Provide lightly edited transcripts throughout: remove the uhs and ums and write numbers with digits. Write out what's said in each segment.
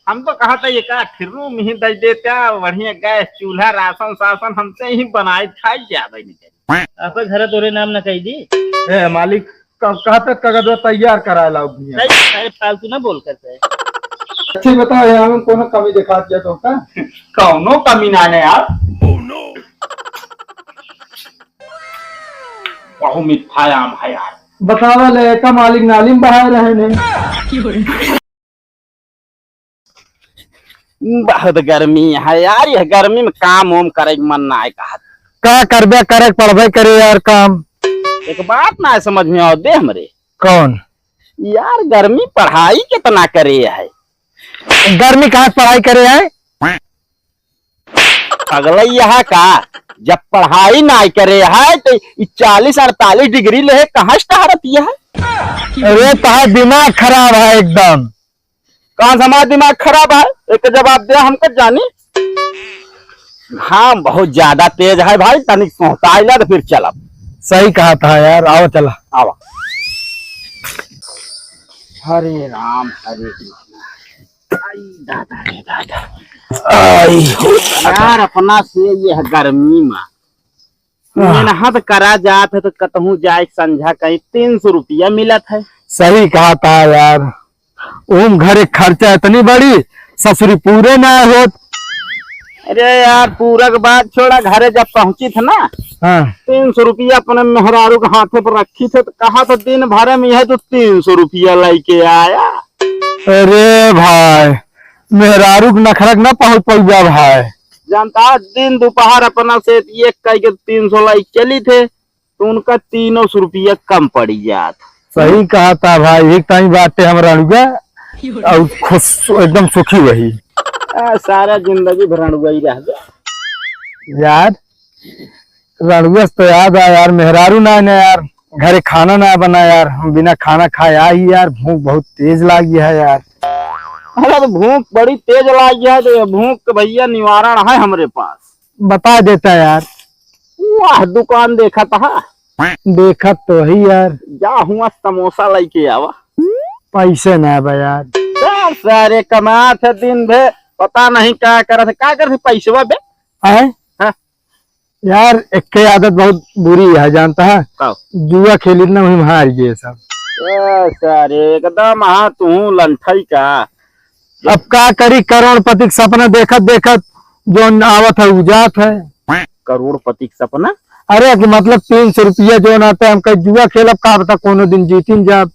हम तो कहा था ये का फिरू में ही दे देता बढ़िया गैस चूल्हा राशन सासन हमसे ही बनाए खाई जावे नहीं। आपका घर तोरे नाम न कही दी। ए मालिक कहा तक कागज तैयार करा ला नहीं फालतू ना बोल करते है। अच्छी बताओ यहाँ में कोनो कमी दिखा दिया तो का कौनो कमी ना है यार। बहु मिठा आम है यार। बतावा ले का मालिक नालिम बहा रहे ने। बहुत गर्मी है यार। यह गर्मी में काम ओम करे मन ना है। कहा का करबे करे पढ़बे करे यार काम। एक बात ना समझ में आओ दे हमरे। कौन यार गर्मी पढ़ाई कितना करे है। गर्मी कहाँ पढ़ाई करे है। अगला यह का जब पढ़ाई ना करे है तो 40-48 डिग्री ले कहाँ स्टारत है। अरे तार दिमाग खराब है एकदम। कहाँ से हमारा दिमाग खराब है। एक जवाब दे हमको जानी। हाँ बहुत ज्यादा तेज है भाई। तनिक सोहता तो फिर चला। सही कहा था यार। आओ चला आवा। हरे राम हरे दादा रे दादा। यार अपना से यह गर्मी में मेहनत करा जात है तो कतहू जाए संझा कहीं 300 रुपया मिलत है। सही कहा था यार। ओम घर एक खर्चा इतनी बड़ी ससुरी पूरे ना होत। अरे यार पूरा के बाद छोड़ा घरे जब पहुंची थे ना। हाँ 300 रुपया अपने मेहरारू के हाथे पर रखी थे तो कहा था दिन भर में यह तो 300 रुपया लेके आया। अरे भाई मेहरारू के नखरक ना पहुंच पैया भाई। जानता दिन दोपहर अपना से एक कई के 300 लाई चली थे तो उनका 300 रुपया कम पड़ी जात। सही कहा था भाई। एक टाइम बात है हमारा और खुश एकदम सुखी वही सारा जिंदगी भर रणुआ रह गया यार। रणुआ तो याद है यार। मेहरारू ना यार घरे खाना ना बना यार। हम बिना खाना खाया ही यार। भूख बहुत तेज लगी है यार। अरे तो भूख बड़ी तेज लगी है तो भूख भैया निवारण है हमारे पास। बता देता यार। वाह दुकान देखा था। देखा तो ही यार। जा हुआ समोसा लेके आवा। पैसे ना बा यार। सारे कमा थे दिन भर पता नहीं क्या करे पैसे बे है हाँ? यार एक आदत बहुत बुरी है जानता है। जुआ खेली ना वही हार गए सब। सारे एकदम हाँ तू लंठई का। अब का करी करोड़पति का सपना देखत देखत जो आवत है उजात है। करोड़पति का सपना। अरे मतलब 300 रुपया जो आता है हम कहीं जुआ खेलब का बता कोनो दिन जीतिन जाब।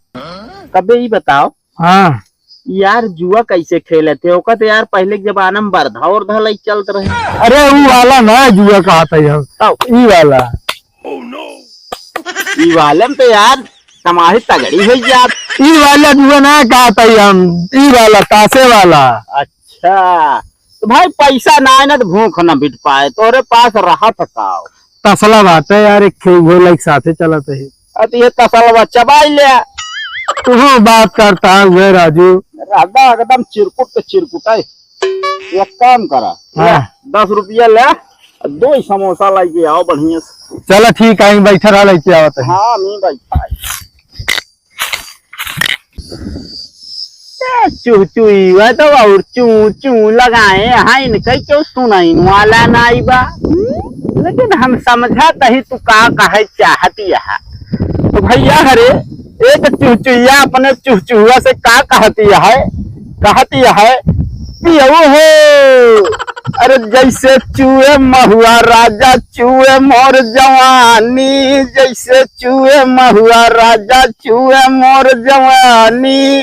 कबे ही बताओ। हाँ यार जुआ कैसे खेले थे ओका तो यार पहले के जमाना में बरधा और धलाई चलत रहे। अरे वो वाला ना जुआ कहा था ई वाला। ई वाले में तो यार तमाही तगड़ी हो जात। ई वाला जुआ ना कहा था हम। ई वाला तासे वाला। अच्छा तो भाई पैसा ना है ना तो भूख न बिट पाए तोरे पास रहा था। तसला बात है यार। एक खेल साथे चलत है। अब ये तसला चबाई ले तू बात करता है राजू। राधा एकदम चिरकुट है। एक काम करा। हाँ। 10 रुपया ले 2 समोसा लेके आओ बढ़िया से। चलो ठीक है बैठा रहा लेके आवत है। हाँ मैं बैठा चू तो और चू लगाए हाँ इनके क्यों सुनाई वाला नाई बा। लेकिन हम समझा तही तू का कहे चाहती है तो भैया हरे एक चूचुया अपने चूचुआ से का कहती है पियऊ हो। अरे जैसे चूहे महुआ राजा चूहे मोर जवानी। जैसे चूहे महुआ राजा चूहे मोर जवानी।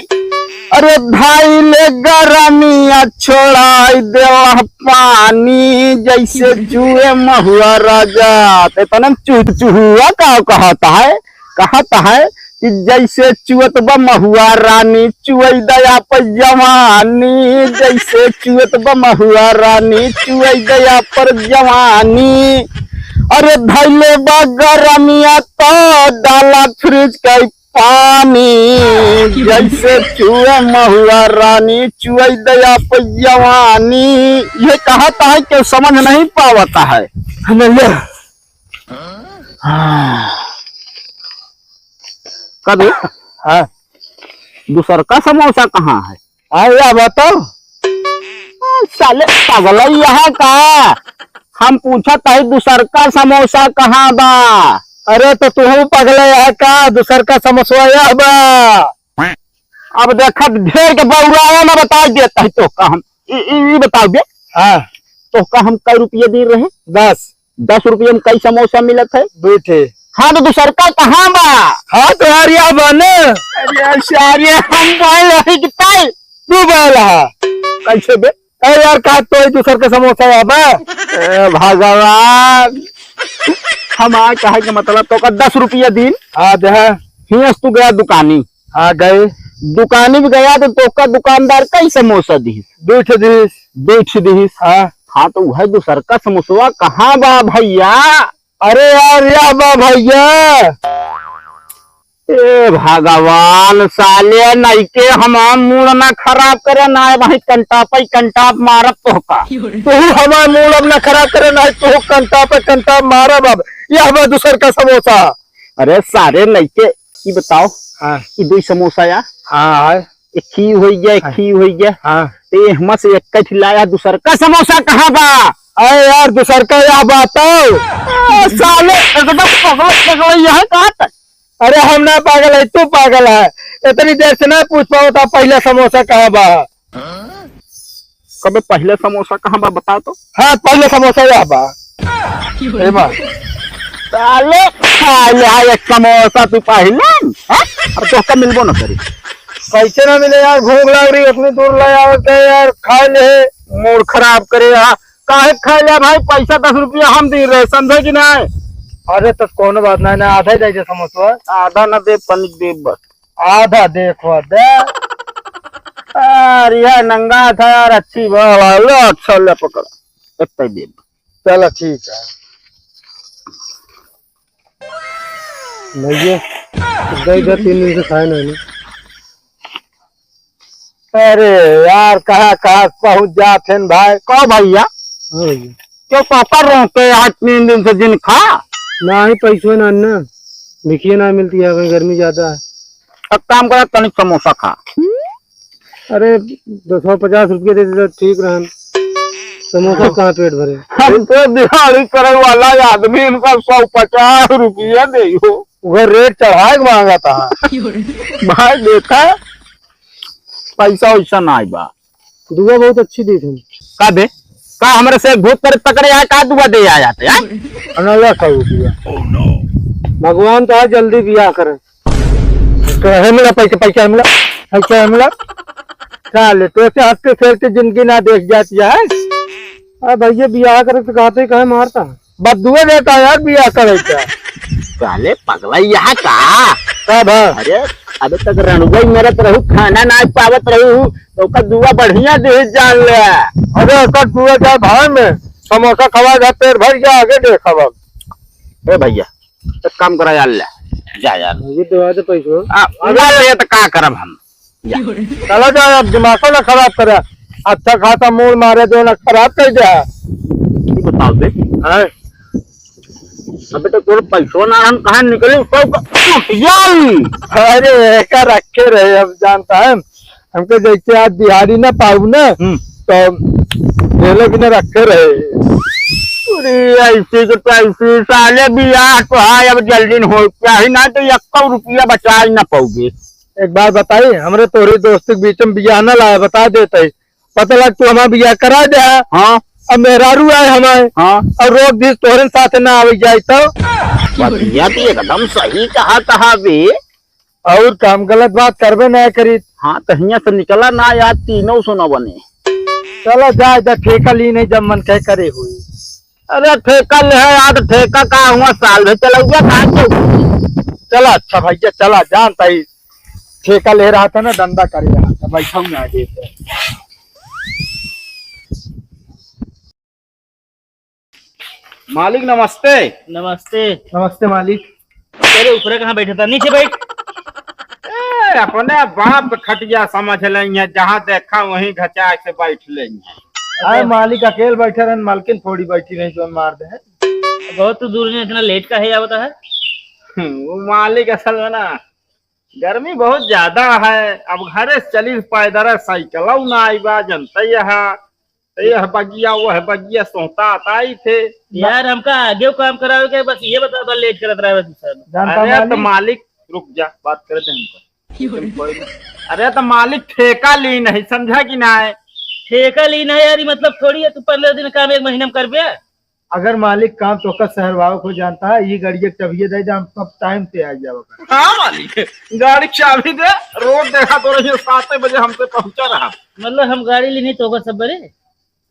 अरे भाई ले गरमिया छोड़ाई देवा पानी। जैसे चूहे महुआ राजा तो चूचुआ का कहता है कि जैसे चुअत ब महुआ रानी चुअई दया पर जवानी। जैसे चुअत ब महुआ रानी चुअई दया पर जवानी। अरे धैले बा गरमिया तो डाला फ्रिज का पानी। जैसे चुए महुआ रानी चुअई दया पर जवानी। ये कहता है कि समझ नहीं पावता है। कभी हाँ दूसर का समोसा कहाँ है। आया बताओ साले पागल यहाँ का। हम पूछा था दूसर का समोसा कहाँ बा। अरे तो तू पगला है का, दूसर का समोसा यह बा। अब देखा ढेर के बउरा ना बता देता है तो का हम बताओ दे। हाँ तो का हम कई रुपये दे रहे? 10 रुपये में कई समोसा मिलत है? 2 ठे। हाँ तो दूसर का कहाँ बा? हाँ तो यार यहाँ बन। अरे सारे हम बोल रहे कि तू बोला कैसे बे? अरे यार का तो दूसर का समोसा है बा। भगवान हम आ कहे के मतलब तो का 10 रुपया दिन। हाँ दे। हियस तू गया दुकानी। हाँ गए दुकानी भी गया तो का दुकानदार कई समोसा दी? 2 ठे दिस। 2 दिस। हाँ हाँ तो वह दूसर का समोसा कहाँ बा भैया? अरे यार या बा भैया। ए भगवान साले नहीं के हमार मूड ना खराब करे ना भाई कंटाप मारब तो का। तू हमारा मूड अब ना खराब करे ना, तू कंटा मारा बाब। यह बा दूसर का समोसा। अरे सारे नहीं के की बताओ। हाँ ये 2 समोसा या। हाँ एक खी हो गया, एक खी हो गया। हाँ ते हम से एक खिलाया दूसर का समोसा कहाँ बा? अरे यार दूसर का यह बात साले एकदम यहाँ कहाँ तक। अरे हम ना पागल है, तू पागल है। इतनी देर से ना पूछ पाओ था पहले समोसा कहाँ बा। कभी पहले समोसा कहाँ बा बताओ तो। हाँ पहले समोसा यह बा। साले खाया एक समोसा तू पहले अब तो का मिलबो न करी। कैसे ना मिले यार, भूख लग रही उतनी दूर ले आओ के यार खा ले। मूड खराब करे काहे खा लिया भाई? पैसा 10 रुपया हम दे रहे समझे कि नहीं? अरे तो कौन बात नहीं ना, आधा ही दे समोसा। आधा न दे पनिक दे बस। आधा देखो दे। यार यह नंगा था यार, अच्छी लो अच्छा ले पकड़ इतना दे। चलो ठीक है। नहीं इधर 3 दिन से खाए नहीं। अरे यार कहाँ पहुंच जाते हैं भाई। कहो भैया क्यों पकड़ रहे के आज 3 दिन से जिन खा ना ही पैसों ना लिखिए ना मिलती है, गर्मी ज्यादा है। अब काम करा तनिक समोसा खा। अरे 250 रुपये दे दे ठीक रहा। समोसा कहाँ पेट भरे। हम तो दिहाड़ी करे वाला आदमी इनका 150 रुपया दे वह रेट चढ़ा मांगा था। भाई देखा पैसा वैसा ना बा। दुआ बहुत अच्छी दी थी। का दे का हमारे से भूत पर पकड़े आया का दुआ दे आया थे भगवान तो आज जल्दी बियाह करे। तो मिला पैसा मिला चल तो ऐसे हंसते खेलते जिंदगी ना देख जाती है। अरे भैया बियाह करे तो कहते कहे मारता बस दुआ देता यार बियाह करे क्या। साले पगला यहाँ का कब है? अरे अबे तक रणुगई मेरे रहू खाना ना पावत रहू तो का दुआ बढ़िया दे जान ले। अरे दुआ जाए भाई में समोसा खवा जा पेट भर गया आगे देखा अब। ए भैया एक काम करा यार ले जा यार ये दुआ दे पैसा ले तो का करब हम। चलो जाओ अब दिमाग ना खराब करे। अच्छा खासा मूड मारे जो ना खराब कर दिया। बताओ बे अबे तो कोई पैसों ना हम कहाँ निकले सब अरे ऐसा रखे रहे अब जानता है हमको जैसे आज दिहाड़ी ना पाऊ ना तो मेले भी ना रखे रहे। ऐसे के पैसे साले बियाह तो है अब जल्दी हो क्या ही ना तो 1 रुपया बचा ही ना पाओगे। एक बात बताई हमरे तोरी दोस्त के बीच में बियाह ना लाया बता देते पता लग तू हमारा बियाह करा दे। हाँ अब मेहरारू आए हमारे। हाँ और रोक दी तोहरे साथ ना आवे जाए तो एकदम सही कहा बे और काम गलत बात करबे ना करी। हाँ तो हियाँ से निकला ना यार 300 न बने। चलो जाए जा ठेका ली नहीं जब मन कह करे हुई। अरे ठेका ले है यार ठेका का हुआ साल भर चला गया चला अच्छा भैया चला जानता ही ठेका ले रहा था ना धंधा कर रहा था बैठा हूँ आगे से। मालिक नमस्ते। नमस्ते। नमस्ते मालिक। तेरे ऊपर कहाँ बैठा था? नीचे बैठ। अपने बाप खटिया समझ लेंगे जहाँ देखा वहीं घचा से बैठ लेंगे। अरे मालिक अकेले बैठे रहे मालकिन थोड़ी बैठी नहीं जो मार दे। बहुत दूर में इतना लेट का है या बता है? वो मालिक असल में ना गर्मी बहुत ज्यादा है अब घरे चली पैदल साइकिल ना आई बा जनता यहाँ ये बगिया वो है बगिया सोता आता ही थे। यार हमका आगे काम करावे के बस ये बता दो लेट करत रहा है सर। जानता अरे तो मालिक मालिक रुक जा बात करे थे हमको। अरे तो मालिक ठेका ली नहीं समझा कि ना है। ठेका ली ना यार, ये मतलब थोड़ी है तू 15 दिन काम 1 महीने में कर बे। अगर मालिक काम तो का शहर भाव को जानता है, ये गाड़ी तभी दे हम सब टाइम पे आ जाओ। हाँ मालिक गाड़ी चाबी दे, रोड देखा तो रही 7 बजे हमसे पहुंचा रहा। मतलब हम गाड़ी लेनी तो होगा सब बरे।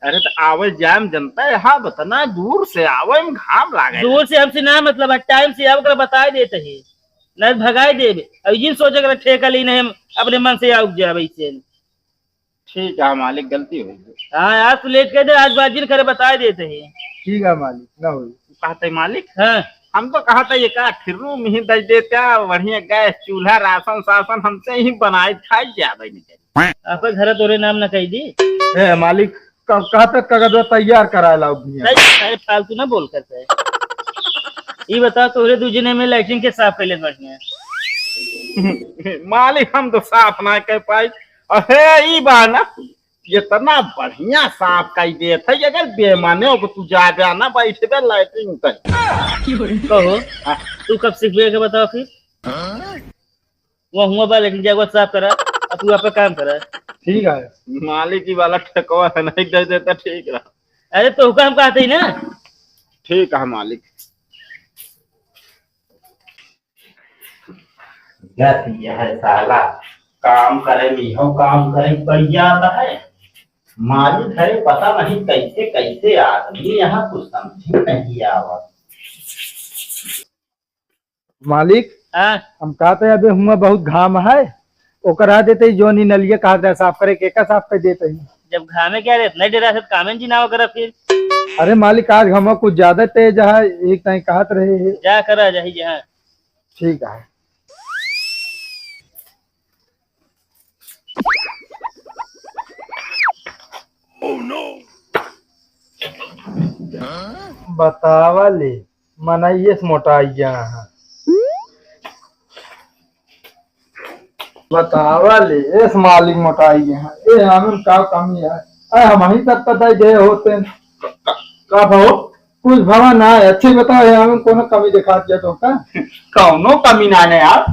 अरे तो आवे जाम जनता है, हाँ बतना दूर से आवे में घाम लागे। दूर से हमसे ना मतलब है, टाइम से आओ बता देते है न भगाई देवे। अब ये सोचे कर ठेका ली नहीं हम अपने मन से आउक जाए से। ठीक है मालिक गलती हो गई। हाँ आज तो लेट कर दे, आज बाजी करे बता देते है। ठीक है मालिक ना हो। कहते मालिक हाँ हम तो कहा था ये का फिरू में ही दे देता, बढ़िया गैस चूल्हा राशन शासन हमसे ही बनाए खाई जावे। आपका घर तोरे नाम न कही दी। ए मालिक कहा तक कागज तैयार करा लाओ भैया। नहीं फालतू ना बोल करते ये बता तोरे दूजने में लाइटिंग के साफ कैले बढ़िया। मालिक हम तो साफ ना कर पाई। अरे ई बा ना इतना बढ़िया साफ कर दे थे, अगर बेमाने हो तू जा जा ना बैठ बे लाइटिंग कर। कहो तू कब सीखबे के बताओ फिर। वो हुआ बा लेकिन जागो साफ करा अब तू आप काम करा। ठीक है मालिक की वाला ठेकवा नहीं दे देता ठीक रहा। अरे तो हुक्म कहते ही ना। ठीक है मालिक। है साला काम करे मिहो काम करे बढ़िया आता है। मालिक है पता नहीं कैसे कैसे आदमी यहाँ कुछ समझ नहीं आवत। मालिक हाँ हम कहते अबे हुआ बहुत घाम है, ओकरा देते जोनी नलिया कहा साफ करे के का साफ कर देते ही। जब घामे क्या रहता नहीं डरा से कामें जी ना करा फिर। अरे मालिक आज हम कुछ ज्यादा तेज है, एक टाइम कहत रहे। जा करा जाही जहाँ। ठीक है बतावा ले मनाइए मोटाइया है। बतावा ले इस मालिक मोटाइए है ए हमें का कमी है। हम ही तक पता गए होते का भाव कुछ भवा ना है। अच्छे बताओ है हमें कोनो कमी दिखा दिया तो का कौनो कमी ना है यार।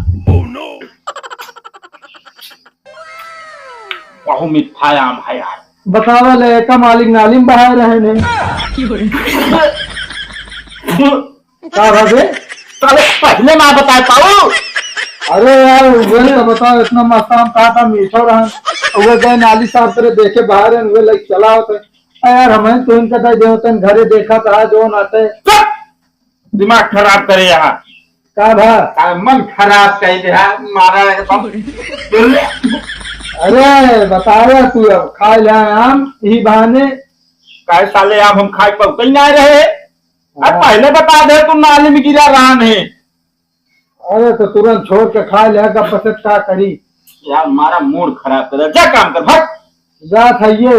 बहु मिठाई आम है यार। बतावा ले का मालिक नालिम बहा रहे ने का भावे साले पहले ना बता पाऊ। अरे यार वो तो बताओ इतना मस्त हम कहा था मीठो रहा वो गए नाली साफ करे देखे बाहर वे लाइक चला होते यार हमें तो इनका दे होते घरे देखा था जो आते। दिमाग खराब करे यहाँ का भा मन खराब कर दे मारा एकदम। अरे बताओ तू अब खा ले आम ही बहाने काय साले आप हम खाए पर कहीं ना रहे। अब पहले बता दे तुम नाली में गिरा रहा नहीं। अरे तो तुरंत छोड़ के खा ले पसंद क्या करी यार मारा मूड खराब कर जा काम कर भाग जा था ये